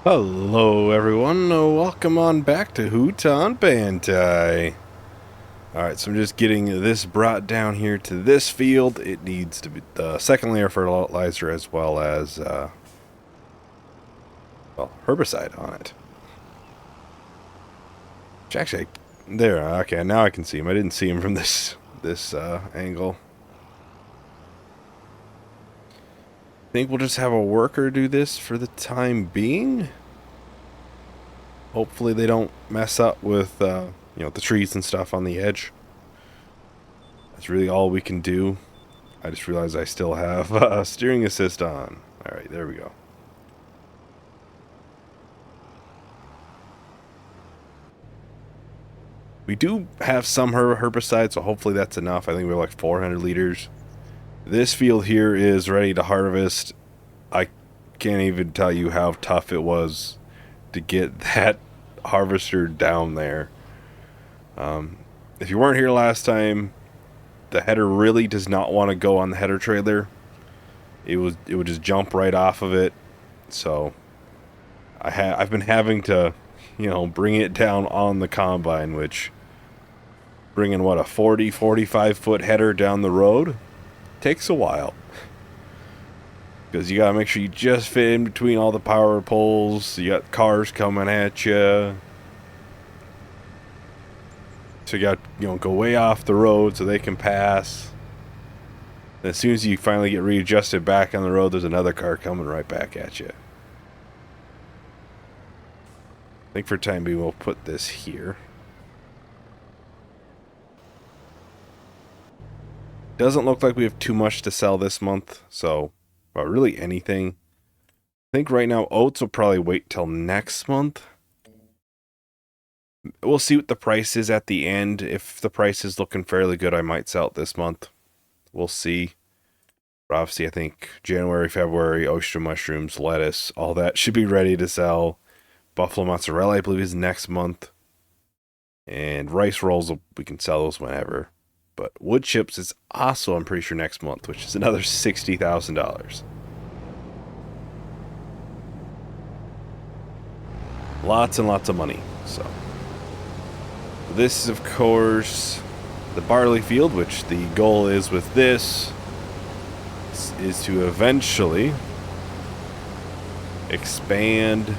Hello everyone, welcome on back to Hutan Pantai. Alright, so I'm just getting this brought down here to this field. It needs to be the second layer fertilizer as well as, herbicide on it. Which actually, there, okay, now I can see him. I didn't see him from this angle. I think we'll just have a worker do this for the time being. Hopefully they don't mess up with, the trees and stuff on the edge. That's really all we can do. I just realized I still have steering assist on. Alright, there we go. We do have some herbicide, so hopefully that's enough. I think we're like 400 liters. This field here is ready to harvest. I can't even tell you how tough it was to get that harvester down there. If you weren't here last time, the header really does not want to go on the header trailer. It would just jump right off of it. So I've been having to, bring it down on the combine, which bringing what, a 45 foot header down the road takes a while. Because you gotta make sure you just fit in between all the power poles. You got cars coming at you. So you got, go way off the road so they can pass. And as soon as you finally get readjusted back on the road, there's another car coming right back at you. I think for time being we'll put this here. Doesn't look like we have too much to sell this month, so really anything. I think right now oats will probably wait till next month. We'll see what the price is at the end. If the price is looking fairly good, I might sell it this month. We'll see. But obviously, I think January, February, oyster mushrooms, lettuce, all that should be ready to sell. Buffalo mozzarella, I believe, is next month. And rice rolls, we can sell those whenever. But wood chips is also, I'm pretty sure, next month, which is another $60,000. Lots and lots of money. So this is, of course, the barley field, which the goal is with this is to eventually expand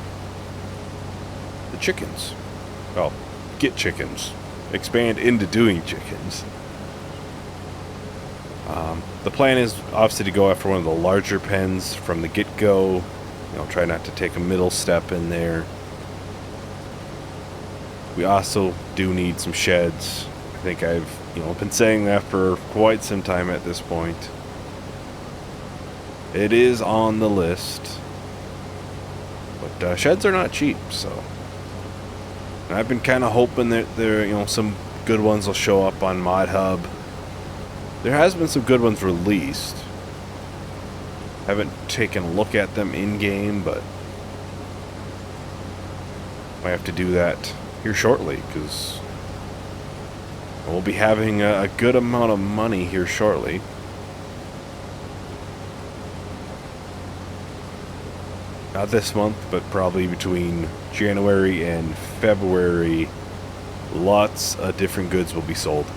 the chickens. Well, get chickens. Expand into doing chickens. The plan is obviously to go after one of the larger pens from the get-go. Try not to take a middle step in there. We also do need some sheds. I think I've been saying that for quite some time at this point. It is on the list, but sheds are not cheap. So, and I've been kind of hoping that there, some good ones will show up on Mod Hub. There has been some good ones released. Haven't taken a look at them in game, but might have to do that here shortly, because we'll be having a good amount of money here shortly. Not this month, but probably between January and February, lots of different goods will be sold.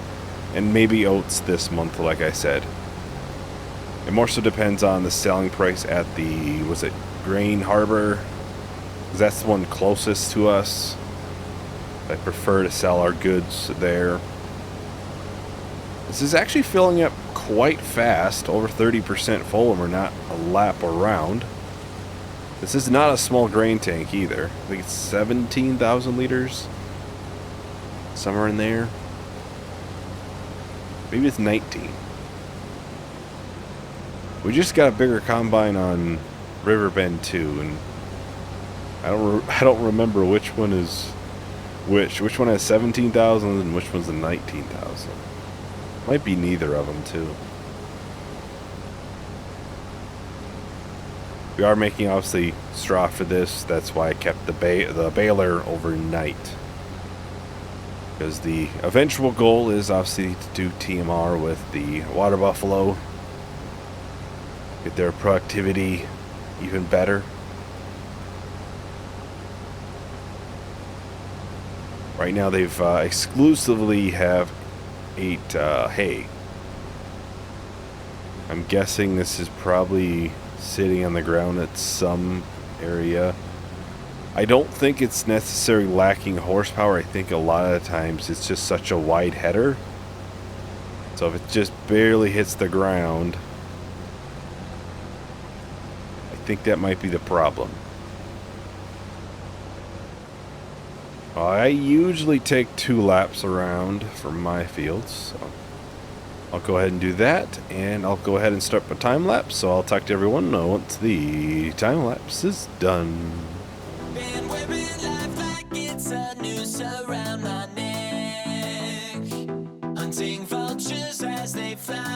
And maybe oats this month, like I said. It more so depends on the selling price at the, was it Grain Harbor? Because that's the one closest to us. I prefer to sell our goods there. This is actually filling up quite fast, over 30% full, and we're not a lap around. This is not a small grain tank either. I think it's 17,000 liters. Somewhere in there. Maybe it's 19. We just got a bigger combine on Riverbend 2, and I don't remember which one is which. Which one has 17,000 and which one's the 19,000? Might be neither of them too. We are making obviously straw for this. That's why I kept the baler overnight. Because the eventual goal is obviously to do TMR with the water buffalo. Get their productivity even better. Right now they've exclusively have ate hay. I'm guessing this is probably sitting on the ground at some area. I don't think it's necessarily lacking horsepower. I think a lot of the times it's just such a wide header. So if it just barely hits the ground, I think that might be the problem. I usually take 2 laps around for my fields, so I'll go ahead and do that, and I'll go ahead and start my time lapse. So I'll talk to everyone once the time lapse is done. Been wearing life like it's a noose around my neck, hunting vultures as they fly.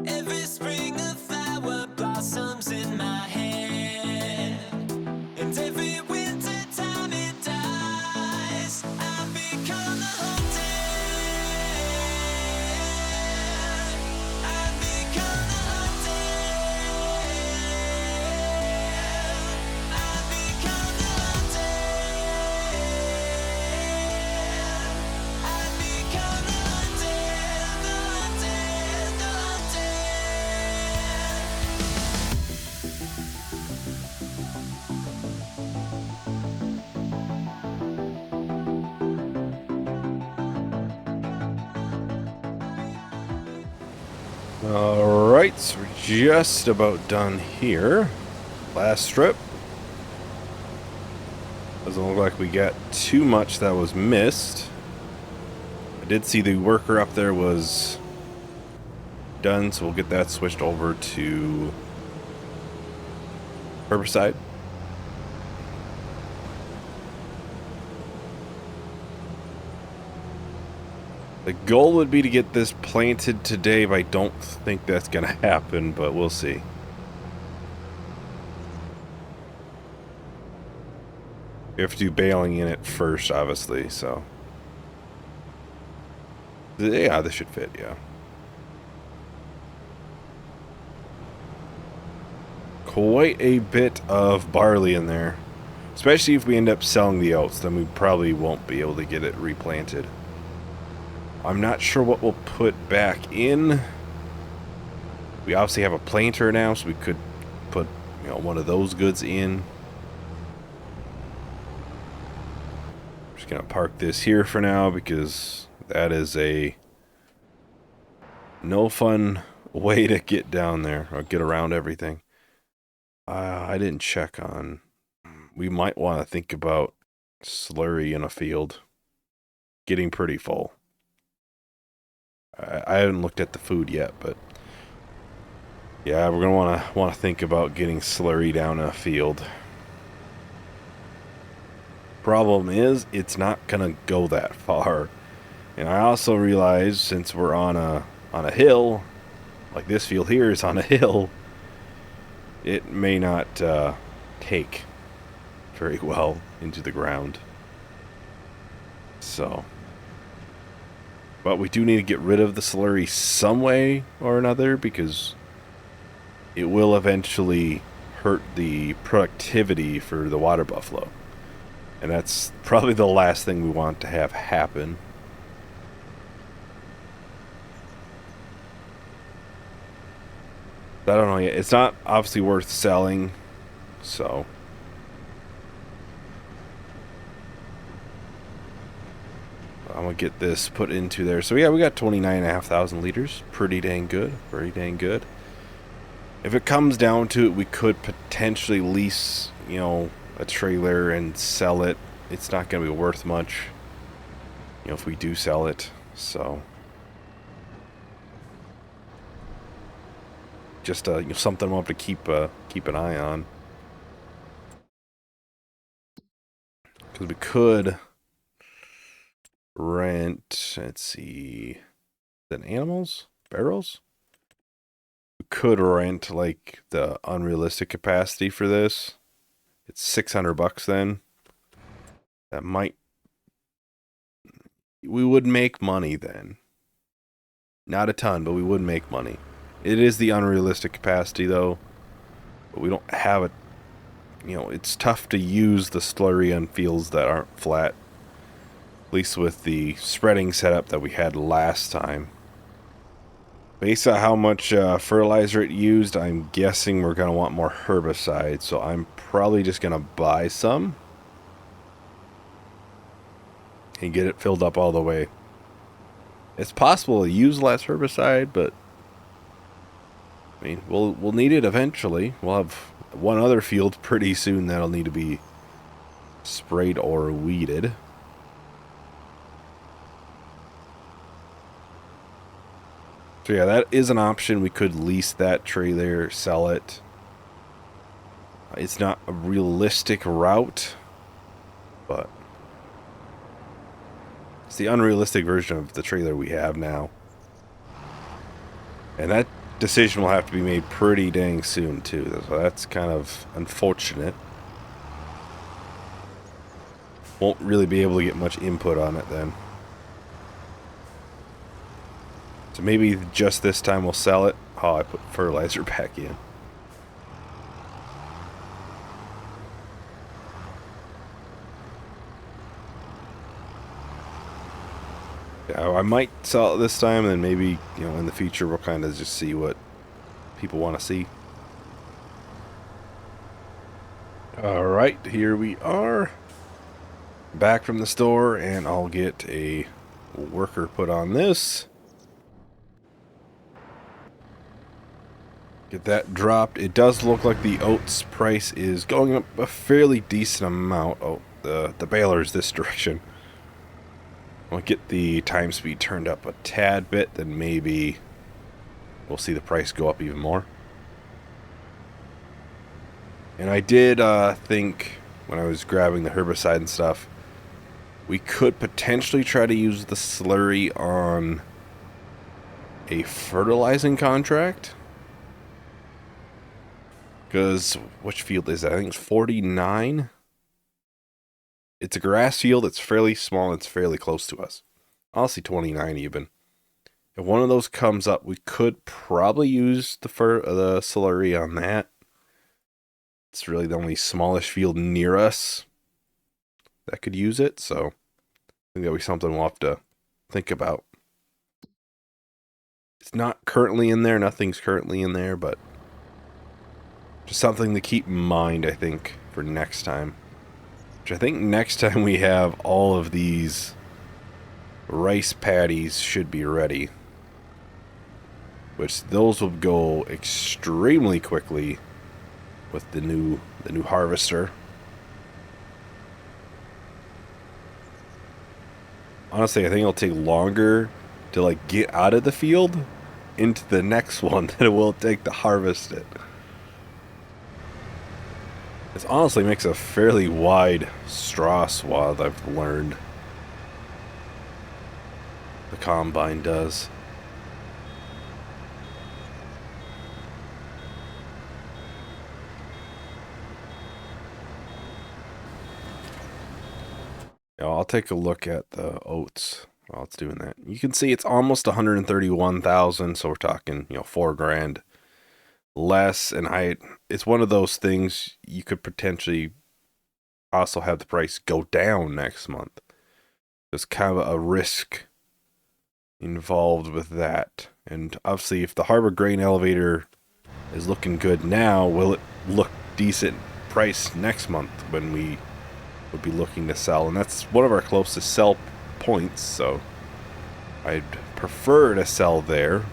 Every spring a flower blossoms in my hand, and every winter time it dies. I've become the hunted. I've become the hunted. I've become the hunted. I've become the hunted, the hunted, the hunted. Alright, so we're just about done here. Last strip. Doesn't look like we got too much that was missed. I did see the worker up there was done, so we'll get that switched over to herbicide. The goal would be to get this planted today, but I don't think that's going to happen, but we'll see. We have to do baling in it first, obviously, so. Yeah, this should fit, yeah. Quite a bit of barley in there. Especially if we end up selling the oats, then we probably won't be able to get it replanted. I'm not sure what we'll put back in. We obviously have a planter now, so we could put, you know, one of those goods in. I'm just gonna park this here for now because that is a no fun way to get down there or get around everything. I didn't check on. We might want to think about slurry in a field. Getting pretty full. I haven't looked at the food yet, but yeah, we're gonna want to think about getting slurry down a field. Problem is, it's not gonna go that far, and I also realize since we're on a hill, like this field here is on a hill, it may not take very well into the ground. So. But we do need to get rid of the slurry some way or another because it will eventually hurt the productivity for the water buffalo. And that's probably the last thing we want to have happen. I don't know yet. It's not obviously worth selling, so... I'm going to get this put into there. So yeah, we got 29,500 liters. Pretty dang good. Very dang good. If it comes down to it, we could potentially lease, you know, a trailer and sell it. It's not going to be worth much, you know, if we do sell it. So just you know, something we'll have to keep an eye on. Because we could rent, let's see, then animals, barrels. We could rent like the unrealistic capacity for this. It's $600 then. That might, we would make money then. Not a ton, but we would make money. It is the unrealistic capacity though, but we don't have a it's tough to use the slurry on fields that aren't flat. At least with the spreading setup that we had last time. Based on how much fertilizer it used, I'm guessing we're going to want more herbicide. So I'm probably just going to buy some. And get it filled up all the way. It's possible to use less herbicide, but I mean, we'll need it eventually. We'll have one other field pretty soon that'll need to be sprayed or weeded. So yeah, that is an option. We could lease that trailer, sell it. It's not a realistic route, but it's the unrealistic version of the trailer we have now. And that decision will have to be made pretty dang soon too. So that's kind of unfortunate. Won't really be able to get much input on it then. So maybe just this time we'll sell it. Oh, I put fertilizer back in. Yeah, I might sell it this time, and then maybe, in the future we'll kind of just see what people want to see. Alright, here we are. Back from the store, and I'll get a worker put on this. Get that dropped. It does look like the oats price is going up a fairly decent amount. Oh, the baler's this direction. I'll get the time speed turned up a tad bit, then maybe we'll see the price go up even more. And I did think when I was grabbing the herbicide and stuff, we could potentially try to use the slurry on a fertilizing contract. Because, which field is that? I think it's 49. It's a grass field. It's fairly small. It's fairly close to us. Honestly, 29 even. If one of those comes up, we could probably use the slurry on that. It's really the only smallish field near us that could use it. So, I think that'll be something we'll have to think about. It's not currently in there. Nothing's currently in there, but just something to keep in mind, I think, for next time. Which I think next time we have all of these rice paddies should be ready. Which those will go extremely quickly with the new harvester. Honestly, I think it'll take longer to get out of the field into the next one than it will take to harvest it. This honestly makes a fairly wide straw swath, I've learned. The combine does. I'll take a look at the oats while it's doing that. You can see it's almost 131,000, so we're talking, $4,000 less, and it's one of those things you could potentially also have the price go down next month. There's kind of a risk involved with that. And obviously, if the Harbor Grain Elevator is looking good now, will it look decent price next month when we would be looking to sell? And that's one of our closest sell points, so I'd prefer to sell there.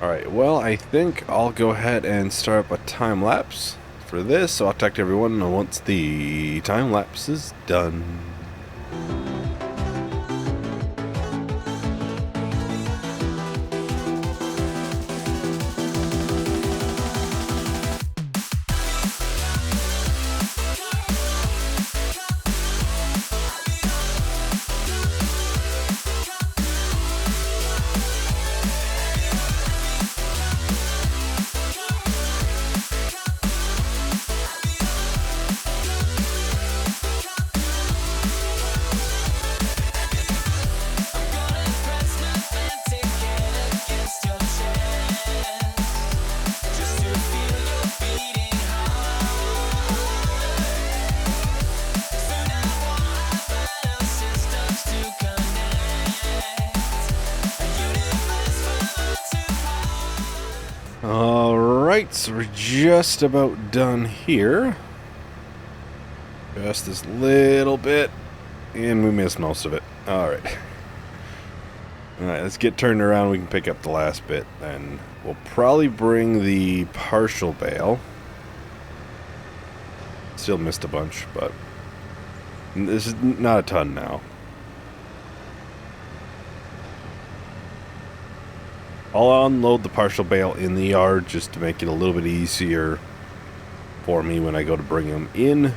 Alright, well, I think I'll go ahead and start up a time lapse for this, so I'll talk to everyone once the time lapse is done. so we're just about done here. Just this little bit, and we missed most of it. Alright. Alright, let's get turned around. We can pick up the last bit, and we'll probably bring the partial bale. Still missed a bunch, but this is not a ton now. I'll unload the partial bale in the yard just to make it a little bit easier for me when I go to bring them in.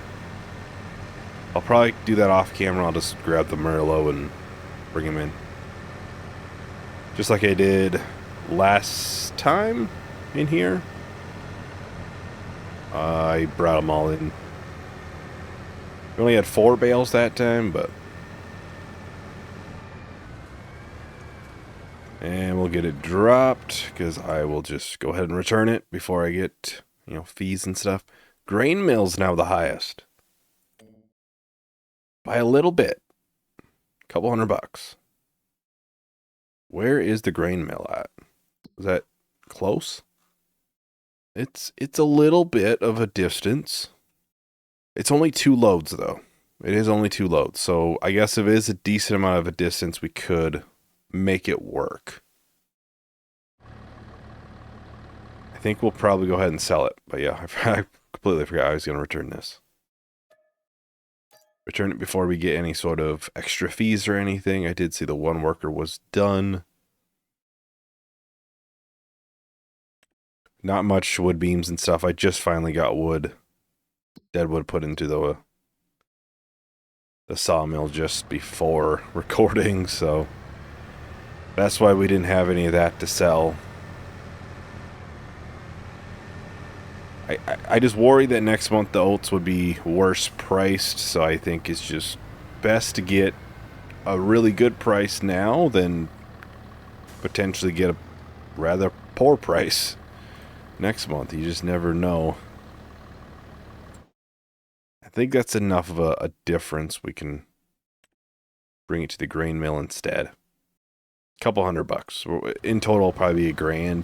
I'll probably do that off camera. I'll just grab the Merlot and bring them in. Just like I did last time in here. I brought them all in. We only had 4 bales that time, but... And we'll get it dropped, because I will just go ahead and return it before I get, fees and stuff. Grain mill's now the highest. By a little bit. Couple $100. Where is the grain mill at? Is that close? It's a little bit of a distance. It's only 2 loads, though. It is only 2 loads, so I guess if it is a decent amount of a distance, we could make it work. I think we'll probably go ahead and sell it. But yeah, I completely forgot I was going to return this. Return it before we get any sort of extra fees or anything. I did see the one worker was done. Not much wood beams and stuff. I just finally got wood. Dead wood put into the sawmill just before recording, so... That's why we didn't have any of that to sell. I just worry that next month the oats would be worse priced, so I think it's just best to get a really good price now than potentially get a rather poor price next month. You just never know. I think that's enough of a difference. We can bring it to the grain mill instead. Couple $100. In total, probably be $1,000.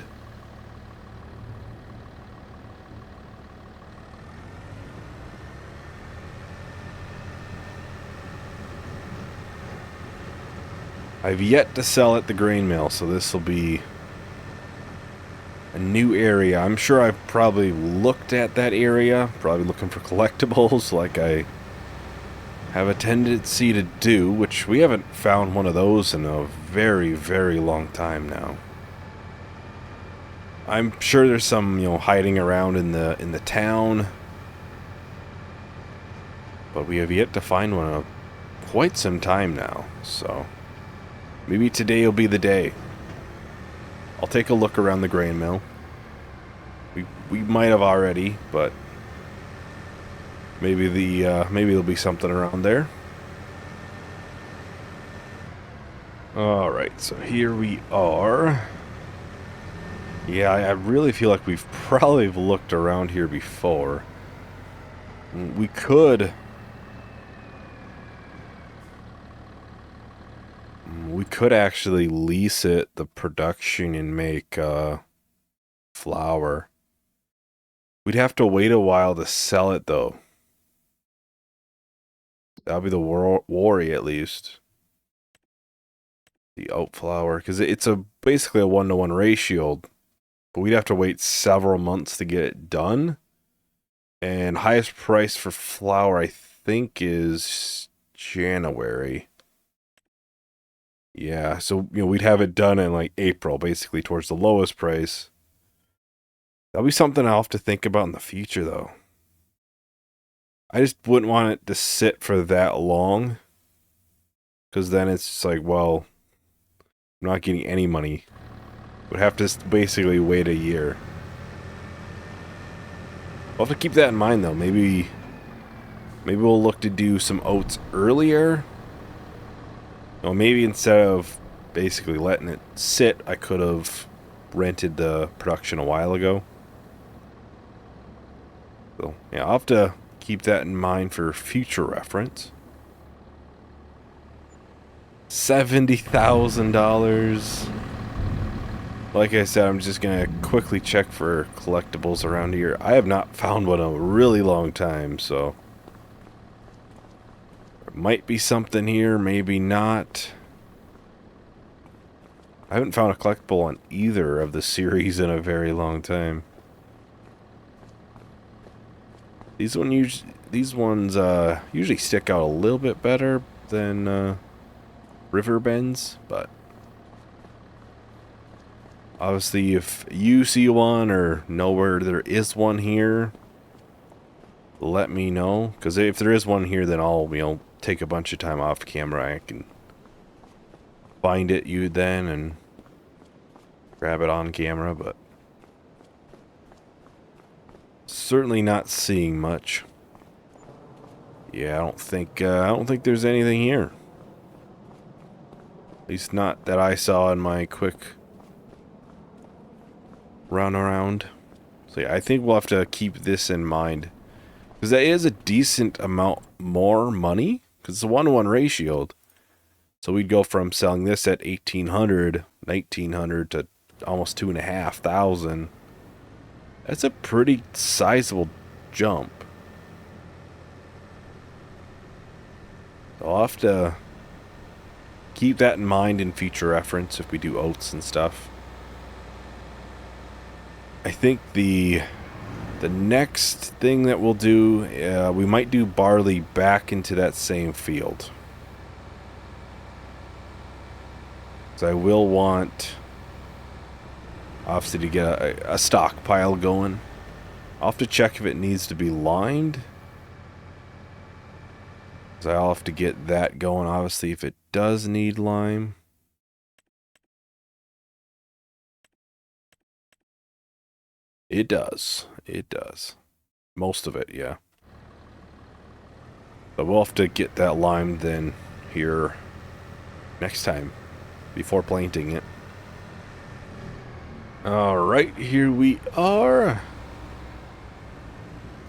I've yet to sell at the grain mill, so this will be a new area. I'm sure I've probably looked at that area, probably looking for collectibles like I have a tendency to do, which we haven't found one of those in a very, very long time now. I'm sure there's some, hiding around in the town, but we have yet to find one of quite some time now, so maybe today will be the day. I'll take a look around the grain mill. We might have already, but maybe there'll be something around there. All right, so here we are. Yeah, I really feel like we've probably looked around here before. We could actually lease it, the production, and make flour. We'd have to wait a while to sell it, though. That'll be the worry, at least. The oat flour, because it's basically a 1-to-1 ratio, but we'd have to wait several months to get it done. And highest price for flour, I think, is January. Yeah, so we'd have it done in like April, basically towards the lowest price. That'll be something I'll have to think about in the future, though. I just wouldn't want it to sit for that long, because then it's just like, well, I'm not getting any money. Would have to basically wait a year. I'll have to keep that in mind, though. Maybe we'll look to do some oats earlier. Well, maybe instead of basically letting it sit, I could have rented the production a while ago. So, yeah, I'll have to keep that in mind for future reference. $70,000. like I said, I'm just gonna quickly check for collectibles around here. I have not found one in a really long time, so there might be something here, maybe not. I haven't found a collectible on either of the series in a very long time. These ones usually stick out a little bit better than river bends, but obviously if you see one or know where there is one here, let me know, because if there is one here, then I'll take a bunch of time off camera. I can find it then and grab it on camera, but certainly not seeing much. Yeah, I don't think there's anything here. At least not that I saw in my quick run around. So yeah, I think we'll have to keep this in mind, because that is a decent amount more money, because it's a 1-to-1 ratio. So we'd go from selling this at 1,800, 1,900 to almost 2,500. That's a pretty sizable jump. I'll have to keep that in mind in future reference if we do oats and stuff. I think the next thing that we'll do, we might do barley back into that same field. So I will want, obviously, to get a stockpile going. I'll have to check if it needs to be lined. So I'll have to get that going, obviously, if it does need lime. It does. It does. Most of it, yeah. But we'll have to get that lime then here next time before planting it. Alright, here we are.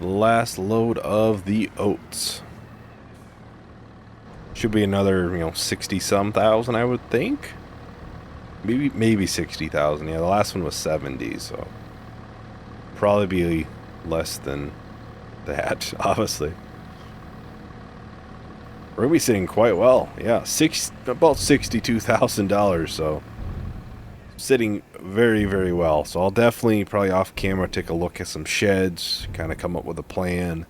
Last load of the oats. Should be another, 60-some thousand, I would think. Maybe 60,000. Yeah, the last one was 70, so probably be less than that, obviously. We're gonna be sitting quite well. Yeah, about $62,000, so sitting very, very well. So I'll definitely probably off camera take a look at some sheds, kind of come up with a plan.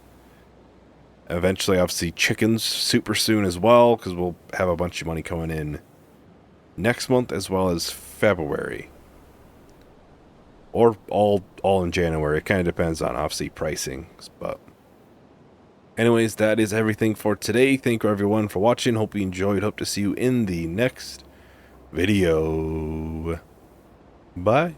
Eventually, obviously, chickens super soon as well, because we'll have a bunch of money coming in next month as well as February. Or all in January. It kind of depends on, obviously, pricing. But anyways, that is everything for today. Thank you, everyone, for watching. Hope you enjoyed. Hope to see you in the next video. Bye.